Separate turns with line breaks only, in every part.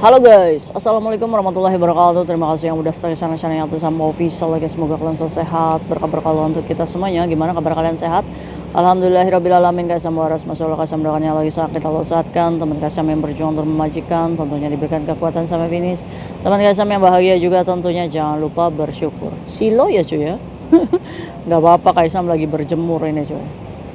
Halo guys, assalamualaikum warahmatullahi wabarakatuh. Terima kasih yang udah stay sana yang atas sama official lagi. Semoga kalian selalu sehat, berkah untuk kita semuanya. Gimana kabar kalian, sehat? Alhamdulillahirobbilalamin guys. Sama waras masalah kasih mendoakannya lagi sakit Allah saatkan. Teman kasih yang berjuang untuk memajikan, tentunya diberikan kekuatan sampai finish. Teman kasih yang bahagia juga tentunya jangan lupa bersyukur. Silo ya cuy ya. Gak apa-apa, Kaisam lagi berjemur ini cuy.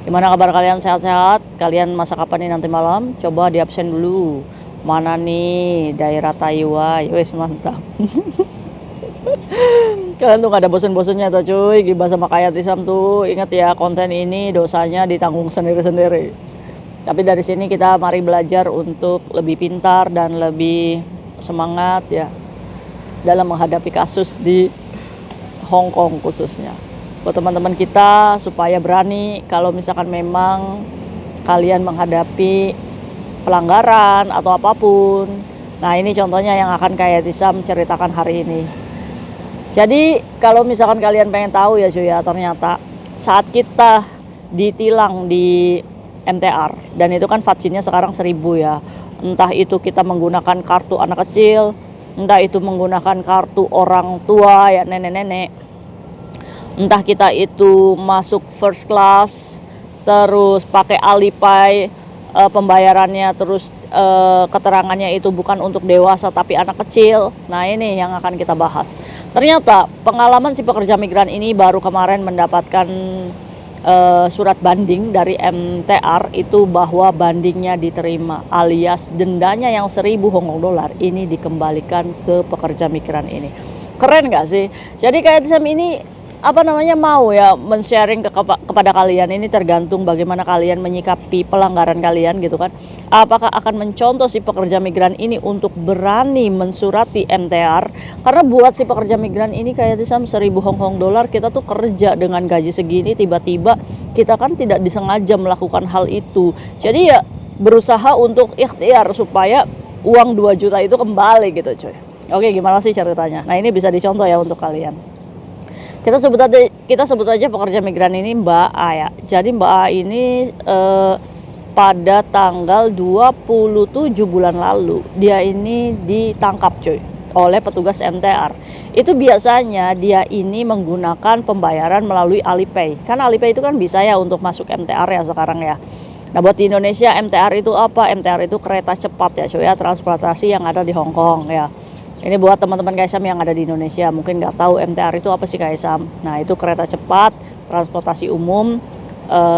Gimana kabar kalian, sehat-sehat? Kalian masak apa nih nanti malam? Coba di absen dulu. Mana nih daerah Taiwan, wes mantap. Kalian tuh gak ada bosan-bosannya tuh cuy, gibah sama kayak Isam tuh. Ingat ya, konten ini dosanya ditanggung sendiri-sendiri. Tapi dari sini kita mari belajar untuk lebih pintar dan lebih semangat ya dalam menghadapi kasus di Hong Kong khususnya. Buat teman-teman kita supaya berani kalau misalkan memang kalian menghadapi pelanggaran atau apapun. Nah ini contohnya yang akan kayak Tisam ceritakan hari ini. Jadi kalau misalkan kalian pengen tahu ya cuy ya, ternyata saat kita ditilang di MTR, dan itu kan vaksinnya sekarang 1000 ya. Entah itu kita menggunakan kartu anak kecil, entah itu menggunakan kartu orang tua ya, nenek-nenek, entah kita itu masuk first class terus pakai Alipay, pembayarannya terus keterangannya itu bukan untuk dewasa tapi anak kecil. Nah ini yang akan kita bahas. Ternyata pengalaman si pekerja migran ini baru kemarin mendapatkan surat banding dari MTR itu bahwa bandingnya diterima, alias dendanya yang 1000 Hong Kong dolar ini dikembalikan ke pekerja migran ini. Keren gak sih? Jadi kayak Sam ini mau ya men-sharing kepada kalian. Ini tergantung bagaimana kalian menyikapi pelanggaran kalian gitu kan. Apakah akan mencontoh si pekerja migran ini untuk berani mensurati MTR? Karena buat si pekerja migran ini kayak Sam 1000 Hong Kong dolar, kita tuh kerja dengan gaji segini, tiba-tiba kita kan tidak disengaja melakukan hal itu. Jadi ya berusaha untuk ikhtiar supaya uang 2 juta itu kembali gitu coy. Oke, gimana sih ceritanya? Nah ini bisa dicontoh ya untuk kalian. Kita sebut aja pekerja migran ini Mbak A ya. Jadi Mbak A ini pada tanggal 27 bulan lalu dia ini ditangkap cuy oleh petugas MTR. Itu biasanya dia ini menggunakan pembayaran melalui Alipay. Kan Alipay itu kan bisa ya untuk masuk MTR ya sekarang ya. Nah buat di Indonesia MTR itu apa? MTR itu kereta cepat ya cuy ya, transportasi yang ada di Hong Kong ya. Ini buat teman-teman Kaisam yang ada di Indonesia, mungkin nggak tahu MTR itu apa sih Kaisam. Nah itu kereta cepat, transportasi umum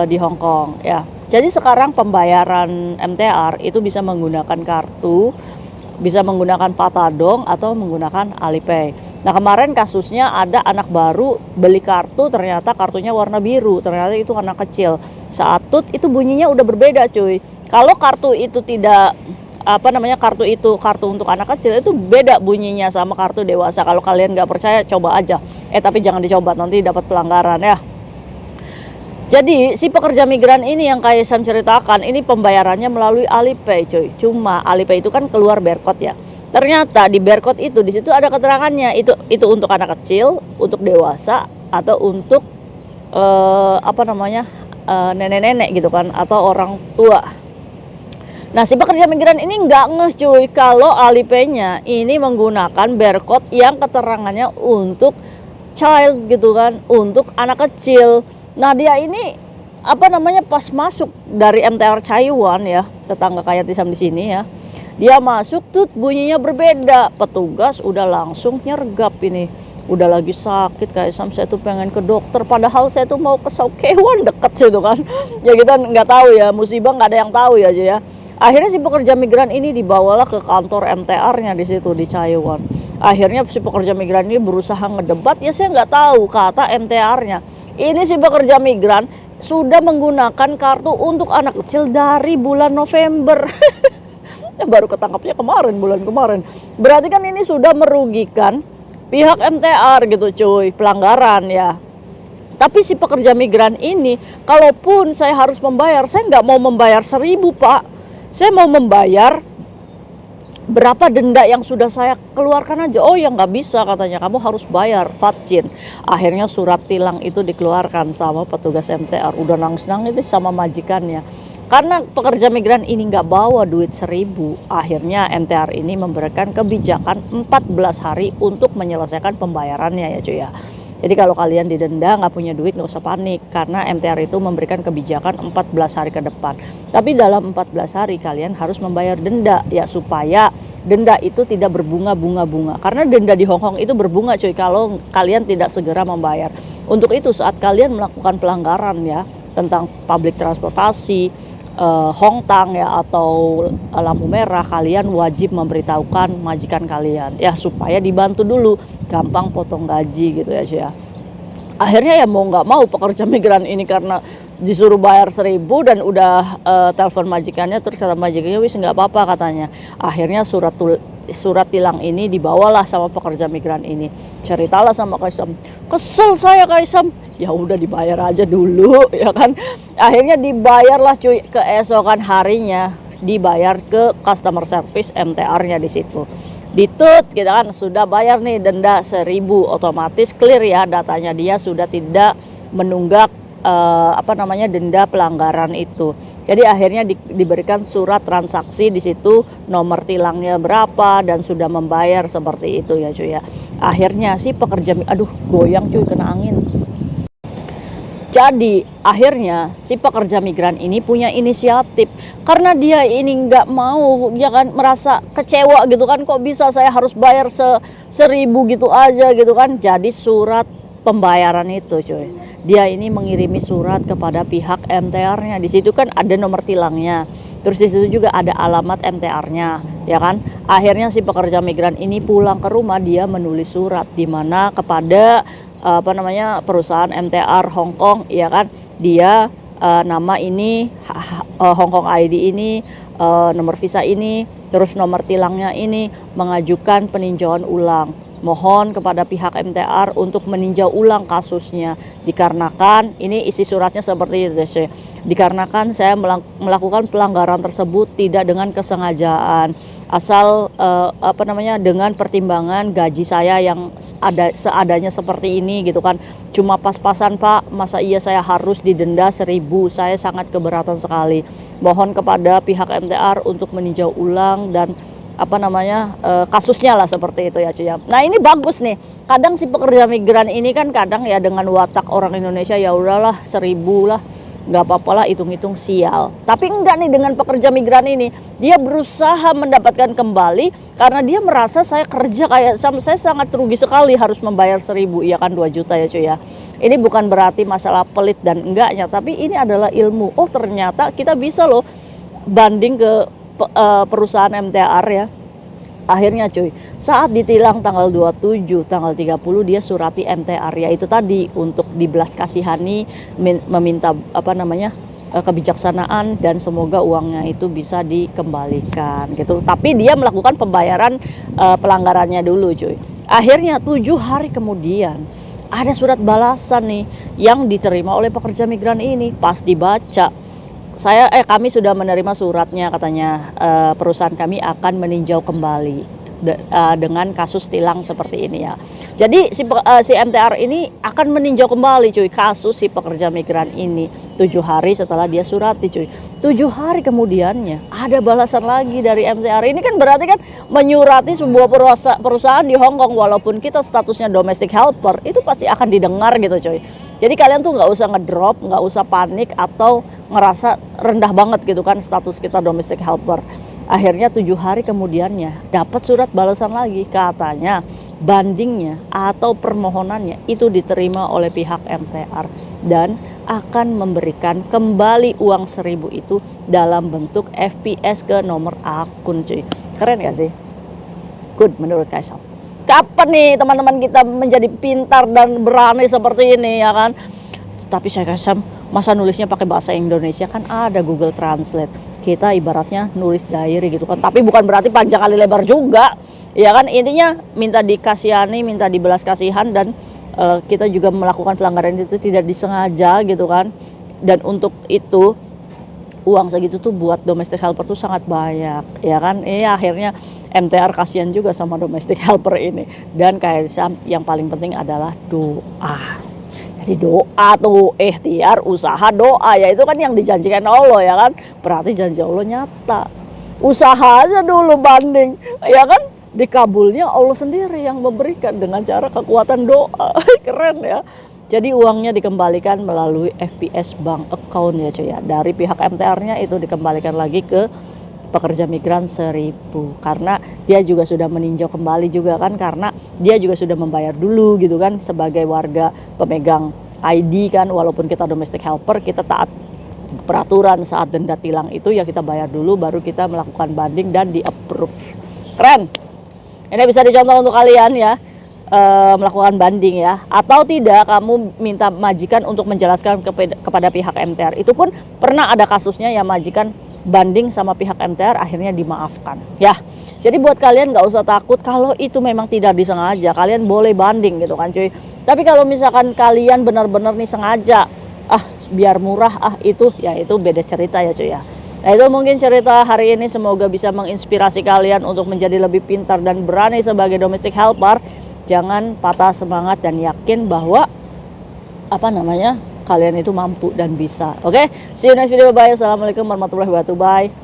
di Hong Kong ya. Jadi sekarang pembayaran MTR itu bisa menggunakan kartu, bisa menggunakan Patadong atau menggunakan Alipay. Nah kemarin kasusnya ada anak baru beli kartu, ternyata kartunya warna biru, ternyata itu anak kecil. Saat tut itu bunyinya udah berbeda cuy. Kalau kartu itu tidak kartu untuk anak kecil itu beda bunyinya sama kartu dewasa. Kalau kalian nggak percaya coba aja, tapi jangan dicoba, nanti dapat pelanggaran ya. Jadi si pekerja migran ini yang kayak Sam ceritakan, ini pembayarannya melalui Alipay cuy. Cuma Alipay itu kan keluar barcode ya. Ternyata di barcode itu di situ ada keterangannya itu untuk anak kecil, untuk dewasa, atau untuk nenek-nenek gitu kan, atau orang tua. Nah si pekerja migran ini nggak ngeh cuy kalau Alipay-nya ini menggunakan barcode yang keterangannya untuk child gitu kan, untuk anak kecil. Nah dia ini pas masuk dari MTR Taiwan ya, tetangga kayak Tisam di sini ya, dia masuk tuh bunyinya berbeda. Petugas udah langsung nyergap ini. Udah lagi sakit kayak Sam, saya tuh pengen ke dokter, padahal saya tuh mau ke Saukewan deket situ kan. Ya kita nggak tahu ya, musibah nggak ada yang tahu ya cuy ya. Akhirnya si pekerja migran ini dibawalah ke kantor MTR-nya di situ di Taiwan. Akhirnya si pekerja migran ini berusaha ngedebat, ya saya nggak tahu kata MTR-nya. Ini si pekerja migran sudah menggunakan kartu untuk anak kecil dari bulan November. Baru ketangkapnya bulan kemarin. Berarti kan ini sudah merugikan pihak MTR gitu cuy, pelanggaran ya. Tapi si pekerja migran ini, kalaupun saya harus membayar, saya nggak mau membayar 1000 pak. Saya mau membayar berapa denda yang sudah saya keluarkan aja. Oh ya nggak bisa katanya, kamu harus bayar vaksin. Akhirnya surat tilang itu dikeluarkan sama petugas MTR. Udah nangis-nangis sama majikannya. Karena pekerja migran ini nggak bawa duit 1.000, akhirnya MTR ini memberikan kebijakan 14 hari untuk menyelesaikan pembayarannya ya cuy ya. Jadi kalau kalian didenda nggak punya duit nggak usah panik, karena MTR itu memberikan kebijakan 14 hari ke depan. Tapi dalam 14 hari kalian harus membayar denda ya, supaya denda itu tidak berbunga-bunga. Karena denda di Hong Kong itu berbunga cuy kalau kalian tidak segera membayar. Untuk itu saat kalian melakukan pelanggaran ya tentang public transportasi, Hongtang ya atau lampu merah, kalian wajib memberitahukan majikan kalian ya supaya dibantu dulu, gampang potong gaji gitu ya cuy ya. Akhirnya ya mau nggak mau pekerja migran ini karena disuruh bayar 1.000 dan udah telepon majikannya, terus kata majikannya wis nggak apa-apa katanya. Akhirnya surat tilang ini dibawalah sama pekerja migran ini, ceritalah sama Kaisam, kesel saya Kaisam, ya udah dibayar aja dulu ya kan. Akhirnya dibayarlah cuy, keesokan harinya dibayar ke customer service MTR-nya di situ. Ditut kita kan sudah bayar nih denda 1.000, otomatis clear ya datanya, dia sudah tidak menunggak denda pelanggaran itu. Jadi akhirnya diberikan surat transaksi di situ, nomor tilangnya berapa dan sudah membayar seperti itu ya cuy ya. Akhirnya si pekerja, aduh goyang cuy kena angin. Jadi akhirnya si pekerja migran ini punya inisiatif, karena dia ini nggak mau ya kan, merasa kecewa gitu kan, kok bisa saya harus bayar 1.000 gitu aja gitu kan. Jadi surat pembayaran itu cuy, dia ini mengirimi surat kepada pihak MTR-nya. Di situ kan ada nomor tilangnya, terus di situ juga ada alamat MTR-nya ya kan. Akhirnya si pekerja migran ini pulang ke rumah, dia menulis surat di mana kepada perusahaan MTR Hong Kong ya kan, dia nama ini, Hong Kong ID ini, nomor visa ini, terus nomor tilangnya ini, mengajukan peninjauan ulang. Mohon kepada pihak MTR untuk meninjau ulang kasusnya, dikarenakan ini isi suratnya seperti itu, dikarenakan saya melakukan pelanggaran tersebut tidak dengan kesengajaan, asal dengan pertimbangan gaji saya yang seadanya seperti ini gitu kan, cuma pas-pasan Pak, masa iya saya harus didenda 1.000, saya sangat keberatan sekali. Mohon kepada pihak MTR untuk meninjau ulang dan kasusnya lah seperti itu ya cuy ya. Nah ini bagus nih, kadang si pekerja migran ini kan kadang ya dengan watak orang Indonesia, ya udahlah 1.000 lah nggak apa-apa lah, hitung-hitung sial. Tapi enggak nih, dengan pekerja migran ini dia berusaha mendapatkan kembali, karena dia merasa saya kerja kayak saya sangat rugi sekali harus membayar 1.000 ya kan, 2 juta ya cuy ya. Ini bukan berarti masalah pelit dan enggaknya, tapi ini adalah ilmu. Oh ternyata kita bisa loh banding ke perusahaan MTR ya. Akhirnya cuy, saat ditilang tanggal 27, tanggal 30 dia surati MTR ya itu tadi, untuk dibelas kasihani, meminta kebijaksanaan dan semoga uangnya itu bisa dikembalikan gitu. Tapi dia melakukan pembayaran pelanggarannya dulu cuy. Akhirnya 7 hari kemudian ada surat balasan nih yang diterima oleh pekerja migran ini. Pas dibaca, kami sudah menerima suratnya katanya, perusahaan kami akan meninjau kembali dengan kasus tilang seperti ini ya. Jadi si MTR ini akan meninjau kembali cuy kasus si pekerja migran ini 7 hari setelah dia surati cuy. 7 hari kemudiannya ada balasan lagi dari MTR. Ini kan berarti kan menyurati sebuah perusahaan di Hong Kong, walaupun kita statusnya domestic helper, itu pasti akan didengar gitu cuy. Jadi kalian tuh nggak usah ngedrop, nggak usah panik atau ngerasa rendah banget gitu kan status kita domestic helper. Akhirnya 7 hari kemudiannya dapat surat balasan lagi, katanya bandingnya atau permohonannya itu diterima oleh pihak MTR dan akan memberikan kembali uang 1.000 itu dalam bentuk FPS ke nomor akun cuy. Keren gak sih? Good menurut Kaisam. Kapan nih teman-teman kita menjadi pintar dan berani seperti ini ya kan? Tapi saya Kaisam, masa nulisnya pakai bahasa Indonesia, kan ada Google Translate. Kita ibaratnya nulis diary gitu kan, tapi bukan berarti panjang kali lebar juga ya kan. Intinya minta dikasihani, minta dibelas kasihan, dan kita juga melakukan pelanggaran itu tidak disengaja gitu kan. Dan untuk itu uang segitu tuh buat domestic helper tuh sangat banyak ya kan. Akhirnya MTR kasihan juga sama domestic helper ini. Dan kayak yang paling penting adalah doa. Jadi doa tuh, ikhtiar, usaha, doa, ya itu kan yang dijanjikan Allah ya kan. Berarti janji Allah nyata. Usaha aja dulu banding, ya kan, dikabulnya Allah sendiri yang memberikan dengan cara kekuatan doa. Keren ya. Jadi uangnya dikembalikan melalui FPS bank account ya cuy ya. Dari pihak MTR-nya itu dikembalikan lagi ke pekerja migran 1.000, karena dia juga sudah meninjau kembali juga kan, karena dia juga sudah membayar dulu gitu kan sebagai warga pemegang ID kan. Walaupun kita domestic helper, kita taat peraturan saat denda tilang itu ya, kita bayar dulu baru kita melakukan banding dan di approve. Keren. Ini bisa dicontoh untuk kalian ya, melakukan banding ya, atau tidak kamu minta majikan untuk menjelaskan kepada pihak MTR. Itu pun pernah ada kasusnya ya, majikan banding sama pihak MTR akhirnya dimaafkan ya. Jadi buat kalian nggak usah takut kalau itu memang tidak disengaja, kalian boleh banding gitu kan cuy. Tapi kalau misalkan kalian benar-benar nih sengaja, biar murah, itu ya itu beda cerita ya cuy ya. Nah itu mungkin cerita hari ini, semoga bisa menginspirasi kalian untuk menjadi lebih pintar dan berani sebagai domestic helper. Jangan patah semangat dan yakin bahwa kalian itu mampu dan bisa. Oke, see you next video. Bye. Assalamualaikum warahmatullahi wabarakatuh. Bye.